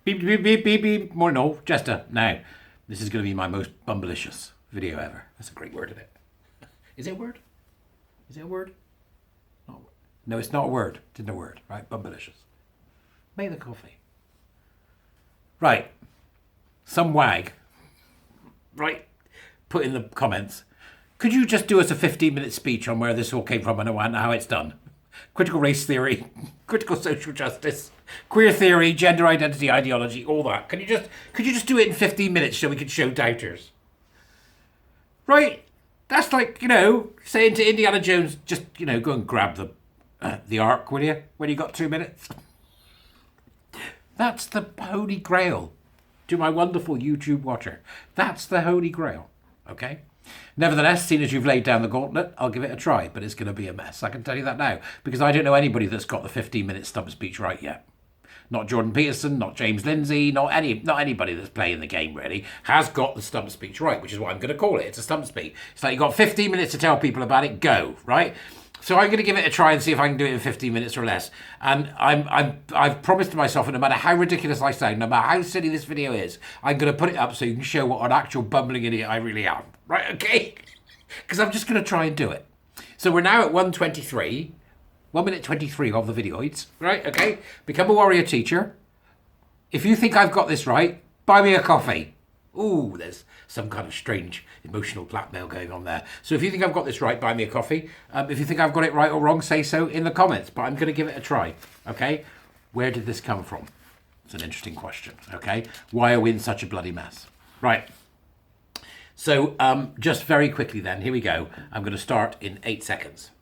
Beep, beep, beep, beep, beep. More no, Jester. Now, this is going to be my most bumblicious video ever. That's a great word, isn't it? Is it a word? Is it a word? Not, no, it's not a word. It's not a word, right? Bumblicious. Make the coffee. Right. Some wag, right, put in the comments, could you just do us a 15-minute speech on where this all came from and how it's done? Critical race theory, critical social justice, queer theory, gender identity ideology, all that. Could you just do it in 15 minutes so we can show doubters? Right? That's like, saying to Indiana Jones, just, go and grab the ark, will you, when you got 2 minutes? That's the Holy Grail. To my wonderful YouTube watcher. That's the Holy Grail. Okay? Nevertheless, seeing as you've laid down the gauntlet, I'll give it a try, but it's going to be a mess. I can tell you that now, because I don't know anybody that's got the 15-minute stump speech right yet. Not Jordan Peterson, not James Lindsay, not anybody that's playing the game really has got the stump speech right, which is what I'm going to call it. It's a stump speech. It's like you've got 15 minutes to tell people about it. Go, right? So I'm going to give it a try and see if I can do it in 15 minutes or less. And I've promised to myself, that no matter how ridiculous I sound, no matter how silly this video is, I'm going to put it up so you can show what an actual bumbling idiot I really am. Right, okay? Because I'm just going to try and do it. So we're now at 1:23, 1 minute 23 of the videoids, right, okay? Become a warrior teacher. If you think I've got this right, buy me a coffee. Ooh, there's some kind of strange emotional blackmail going on there. So if you think I've got this right, buy me a coffee. If you think I've got it right or wrong, say so in the comments. But I'm going to give it a try, okay? Where did this come from? It's an interesting question, okay? Why are we in such a bloody mess? Right. So just very quickly then, here we go. I'm going to start in 8 seconds.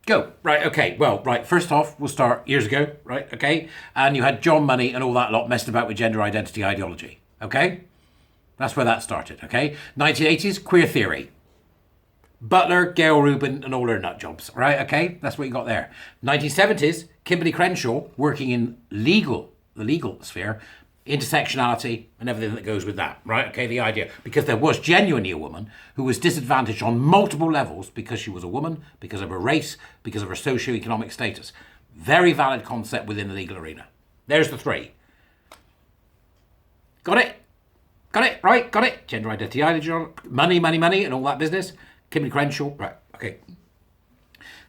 Go. Right, okay. Well, right, first off, we'll start years ago, right, okay? And you had John Money and all that lot messing about with gender identity ideology, okay? That's where that started, okay? 1980s, queer theory. Butler, Gail Rubin, and all her nut jobs, right, okay? That's what you got there. 1970s, Kimberly Crenshaw, working in the legal sphere, intersectionality and everything that goes with that, right? Okay, the idea, because there was genuinely a woman who was disadvantaged on multiple levels because she was a woman, because of her race, because of her socioeconomic status. Very valid concept within the legal arena. There's the three. Got it? Got it? Right? Got it? Gender identity, ideology, money, and all that business. Kimberly Crenshaw, right, okay.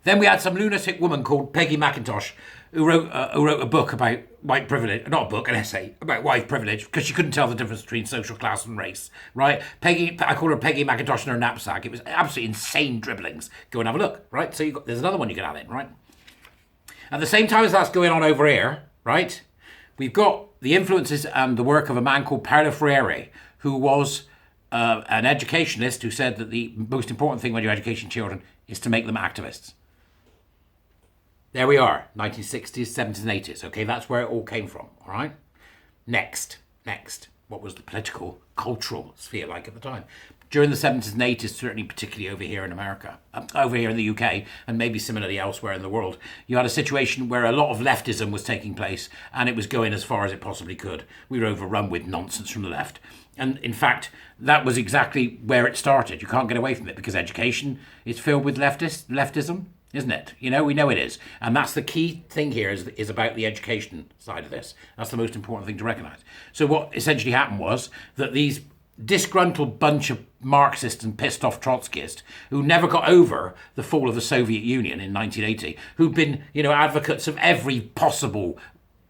Then we had some lunatic woman called Peggy McIntosh who wrote a book about white privilege, not a book, an essay about white privilege, because she couldn't tell the difference between social class and race, right? I call her Peggy McIntosh in her knapsack. It was absolutely insane dribblings. Go and have a look, right? So there's another one you can add in, right? At the same time as that's going on over here, right, we've got the influences and the work of a man called Paolo Freire, who was an educationalist who said that the most important thing when you're educating children is to make them activists. There we are, 1960s, 70s and 80s. Okay, that's where it all came from, all right? Next. What was the political, cultural sphere like at the time? During the 70s and 80s, certainly particularly over here in America, over here in the UK, and maybe similarly elsewhere in the world, you had a situation where a lot of leftism was taking place and it was going as far as it possibly could. We were overrun with nonsense from the left. And in fact, that was exactly where it started. You can't get away from it because education is filled with leftism. Isn't it? We know it is. And that's the key thing here is about the education side of this. That's the most important thing to recognise. So what essentially happened was that these disgruntled bunch of Marxists and pissed off Trotskyists who never got over the fall of the Soviet Union in 1980, who've been, advocates of every possible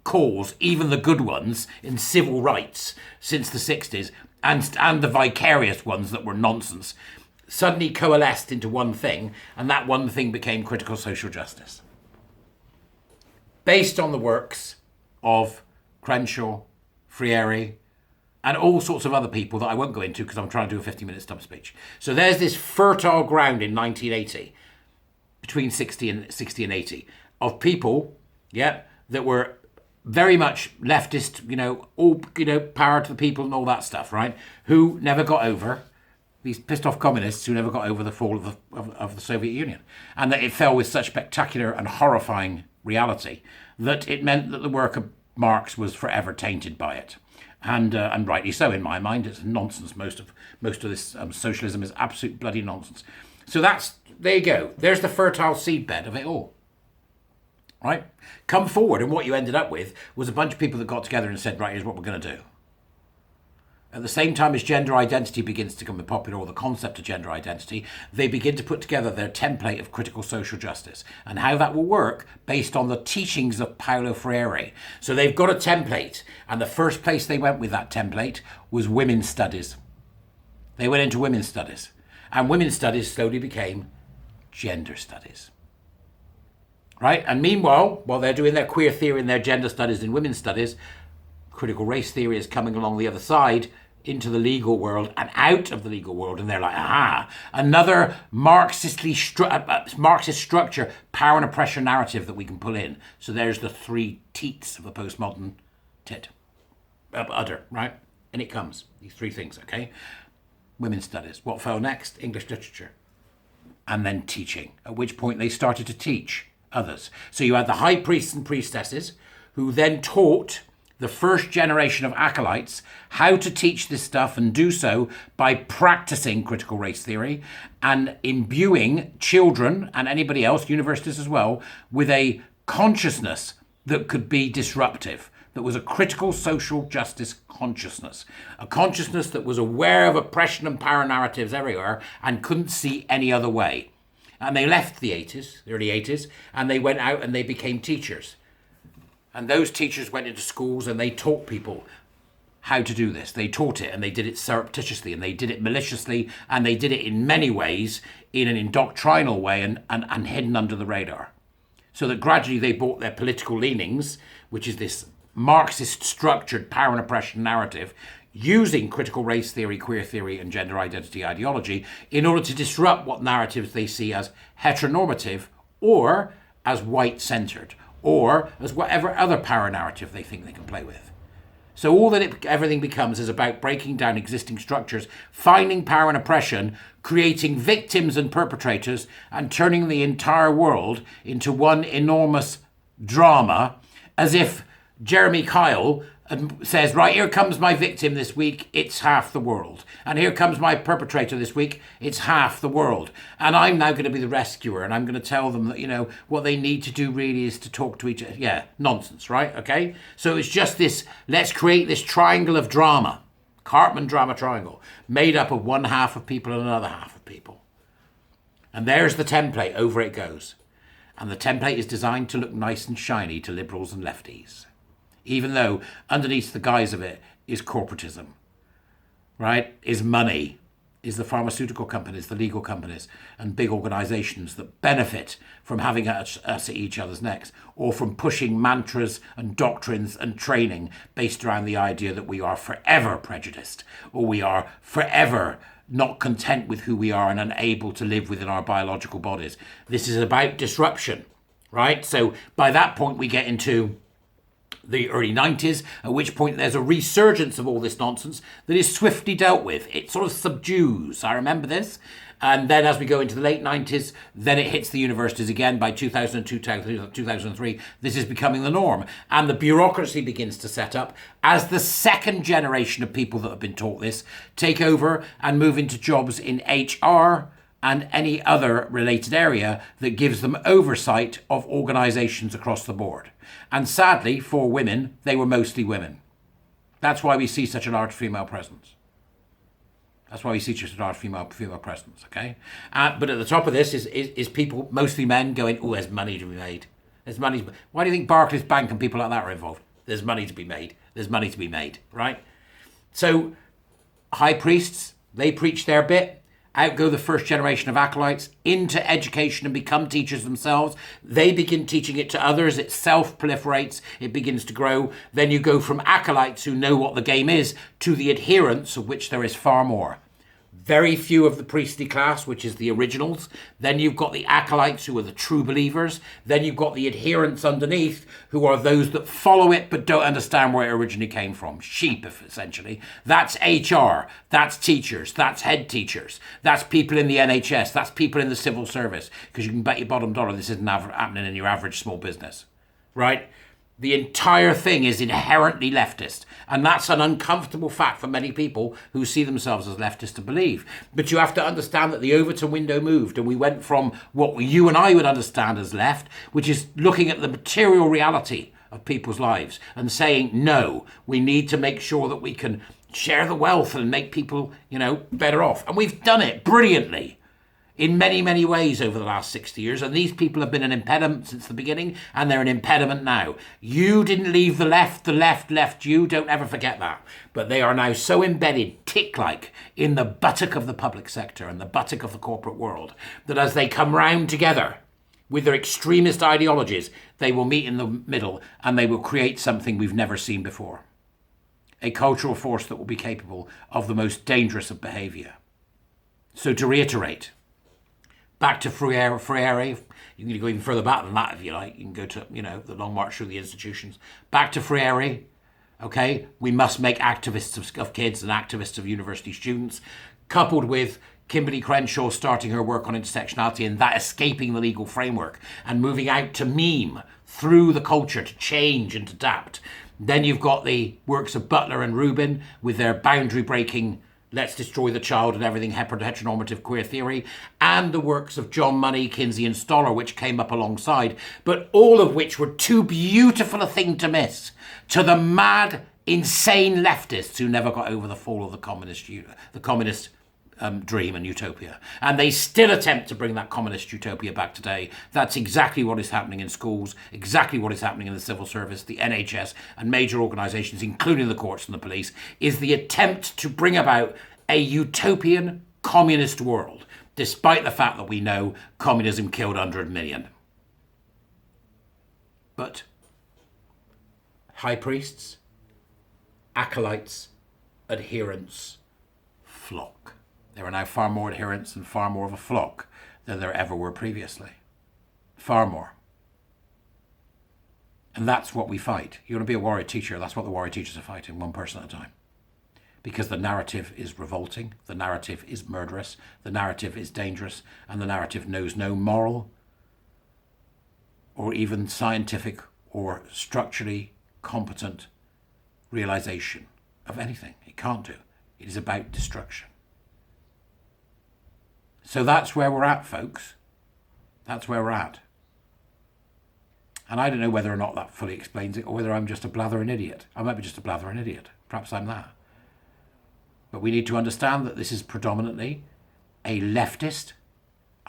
cause, even the good ones, in civil rights since the 60s, and the vicarious ones that were nonsense, suddenly coalesced into one thing, and that one thing became critical social justice. Based on the works of Crenshaw, Freire, and all sorts of other people that I won't go into because I'm trying to do a 50-minute stump speech. So there's this fertile ground in 1980, between 60 and 80, of people, that were very much leftist, all, power to the people and all that stuff, right? Who never got over these pissed off communists who never got over the fall of the Soviet Union. And that it fell with such spectacular and horrifying reality that it meant that the work of Marx was forever tainted by it. And rightly so in my mind. It's nonsense. Most of this socialism is absolute bloody nonsense. So there you go. There's the fertile seedbed of it all. Right? Come forward, and what you ended up with was a bunch of people that got together and said, right, here's what we're going to do. At the same time as gender identity begins to become popular, or the concept of gender identity, they begin to put together their template of critical social justice and how that will work based on the teachings of Paulo Freire. So they've got a template, and the first place they went with that template was women's studies. They went into women's studies, and women's studies slowly became gender studies. Right? And meanwhile, while they're doing their queer theory and their gender studies and women's studies, critical race theory is coming along the other side into the legal world and out of the legal world, and they're like, aha, another Marxist structure, power and oppression narrative that we can pull in. So there's the three teats of the postmodern udder, right? And it comes, these three things, okay? Women's studies. What fell next? English literature. And then teaching, at which point they started to teach others. So you had the high priests and priestesses who then taught the first generation of acolytes how to teach this stuff, and do so by practicing critical race theory and imbuing children and anybody else, universities as well, with a consciousness that could be disruptive, that was a critical social justice consciousness, a consciousness that was aware of oppression and power narratives everywhere and couldn't see any other way. And they left the early 80s, and they went out and they became teachers. And those teachers went into schools and they taught people how to do this. They taught it, and they did it surreptitiously, and they did it maliciously, and they did it in many ways in an indoctrinal way and hidden under the radar. So that gradually they brought their political leanings, which is this Marxist structured power and oppression narrative, using critical race theory, queer theory, and gender identity ideology in order to disrupt what narratives they see as heteronormative or as white-centered, or as whatever other power narrative they think they can play with. So all that everything becomes is about breaking down existing structures, finding power and oppression, creating victims and perpetrators, and turning the entire world into one enormous drama, as if Jeremy Kyle says, right, here comes my victim this week, it's half the world. And here comes my perpetrator this week, it's half the world. And I'm now going to be the rescuer, and I'm going to tell them that, what they need to do really is to talk to each other. Yeah, nonsense, right? Okay? So it's just this, let's create this triangle of drama, Cartman drama triangle, made up of one half of people and another half of people. And there's the template, over it goes. And the template is designed to look nice and shiny to liberals and lefties, even though underneath the guise of it is corporatism, right? Is money, is the pharmaceutical companies, the legal companies, and big organizations that benefit from having us at each other's necks, or from pushing mantras and doctrines and training based around the idea that we are forever prejudiced, or we are forever not content with who we are and unable to live within our biological bodies. This is about disruption, right? So by that point we get into the early 90s, at which point there's a resurgence of all this nonsense that is swiftly dealt with. It sort of subdues. I remember this. And then as we go into the late 90s, then it hits the universities again. By 2002, 2003, this is becoming the norm. And the bureaucracy begins to set up as the second generation of people that have been taught this take over and move into jobs in HR and any other related area that gives them oversight of organizations across the board. And sadly, for women, they were mostly women. That's why we see such a large female presence. That's why we see such a large female presence, okay? But at the top of this is people, mostly men, going, oh, there's money to be made. There's money. Why do you think Barclays Bank and people like that are involved? There's money to be made. There's money to be made, right? So high priests, they preach their bit. Out go the first generation of acolytes into education and become teachers themselves. They begin teaching it to others. It self-proliferates. It begins to grow. Then you go from acolytes who know what the game is to the adherents, of which there is far more. Very few of the priestly class, which is the originals. Then you've got the acolytes, who are the true believers. Then you've got the adherents underneath, who are those that follow it but don't understand where it originally came from. Sheep, essentially. That's HR. That's teachers. That's head teachers. That's people in the NHS. That's people in the civil service. Because you can bet your bottom dollar this isn't happening in your average small business. Right? The entire thing is inherently leftist. And that's an uncomfortable fact for many people who see themselves as leftist to believe. But you have to understand that the Overton window moved, and we went from what you and I would understand as left, which is looking at the material reality of people's lives and saying, no, we need to make sure that we can share the wealth and make people, better off. And we've done it brilliantly in many, many ways over the last 60 years. And these people have been an impediment since the beginning, and they're an impediment now. You didn't leave the left left you. Don't ever forget that. But they are now so embedded, tick-like, in the buttock of the public sector and the buttock of the corporate world, that as they come round together with their extremist ideologies, they will meet in the middle and they will create something we've never seen before. A cultural force that will be capable of the most dangerous of behaviour. So to reiterate, back to Freire. You can go even further back than that if you like. You can go to, the long march through the institutions. Back to Freire, okay? We must make activists of kids and activists of university students, coupled with Kimberly Crenshaw starting her work on intersectionality and that escaping the legal framework and moving out to meme through the culture to change and adapt. Then you've got the works of Butler and Rubin with their boundary-breaking let's destroy the child and everything heteronormative queer theory, and the works of John Money, Kinsey and Stoller, which came up alongside, but all of which were too beautiful a thing to miss to the mad, insane leftists who never got over the fall of the communist dream and utopia. And they still attempt to bring that communist utopia back today. That's exactly what is happening in schools, exactly what is happening in the civil service, the NHS and major organisations, including the courts and the police, is the attempt to bring about a utopian communist world, despite the fact that we know communism killed 100 million. But high priests, acolytes, adherents, flock. There are now far more adherents and far more of a flock than there ever were previously. Far more. And that's what we fight. You want to be a warrior teacher, that's what the warrior teachers are fighting, one person at a time. Because the narrative is revolting, the narrative is murderous, the narrative is dangerous, and the narrative knows no moral or even scientific or structurally competent realization of anything. It can't do. It is about destruction. So that's where we're at, folks. That's where we're at. And I don't know whether or not that fully explains it, or whether I'm just a blathering idiot. I might be just a blathering idiot. Perhaps I'm that. But we need to understand that this is predominantly a leftist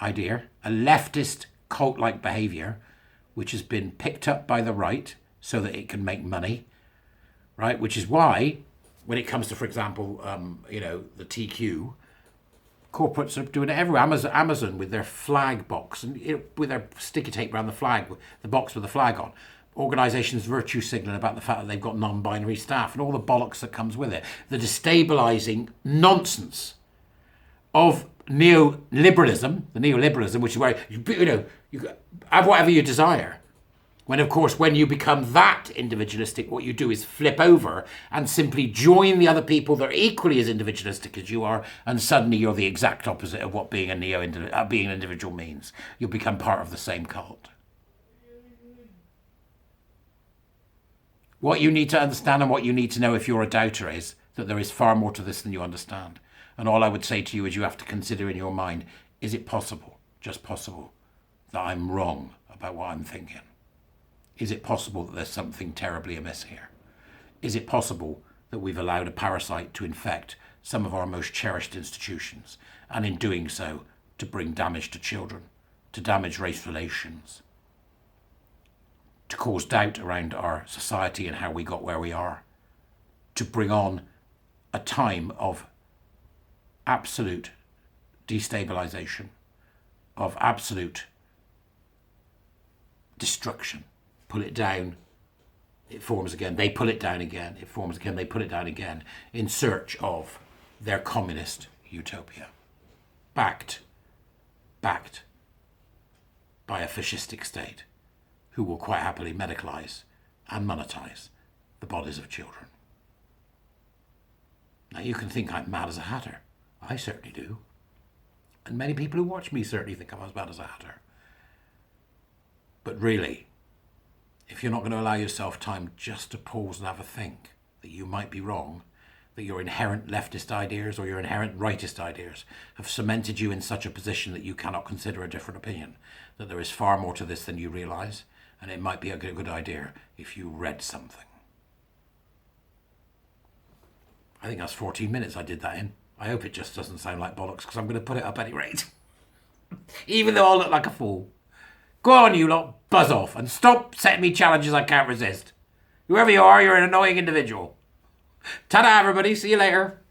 idea, a leftist cult-like behaviour, which has been picked up by the right so that it can make money, right? Which is why, when it comes to, for example, the TQ, corporates are doing it everywhere. Amazon with their flag box and with their sticky tape around the flag, the box with the flag on. Organisations virtue signaling about the fact that they've got non-binary staff and all the bollocks that comes with it. The destabilising nonsense of neoliberalism, which is where you have whatever you desire. When, of course, when you become that individualistic, what you do is flip over and simply join the other people that are equally as individualistic as you are, and suddenly you're the exact opposite of what being being an individual means. You'll become part of the same cult. What you need to understand and what you need to know if you're a doubter is that there is far more to this than you understand. And all I would say to you is you have to consider in your mind, is it possible, just possible, that I'm wrong about what I'm thinking? Is it possible that there's something terribly amiss here? Is it possible that we've allowed a parasite to infect some of our most cherished institutions, and in doing so, to bring damage to children, to damage race relations, to cause doubt around our society and how we got where we are, to bring on a time of absolute destabilization, of absolute destruction? Pull it down, it forms again. They pull it down again, it forms again. They pull it down again in search of their communist utopia. Backed by a fascistic state who will quite happily medicalise and monetize the bodies of children. Now you can think I'm mad as a hatter. I certainly do. And many people who watch me certainly think I'm as mad as a hatter. But really, if you're not going to allow yourself time just to pause and have a think that you might be wrong, that your inherent leftist ideas or your inherent rightist ideas have cemented you in such a position that you cannot consider a different opinion, that there is far more to this than you realise, and it might be a good idea if you read something. I think that's 14 minutes I did that in. I hope it just doesn't sound like bollocks, because I'm going to put it up at any rate. Even though I'll look like a fool. Go on, you lot, buzz off, and stop setting me challenges I can't resist. Whoever you are, you're an annoying individual. Ta-da, everybody. See you later.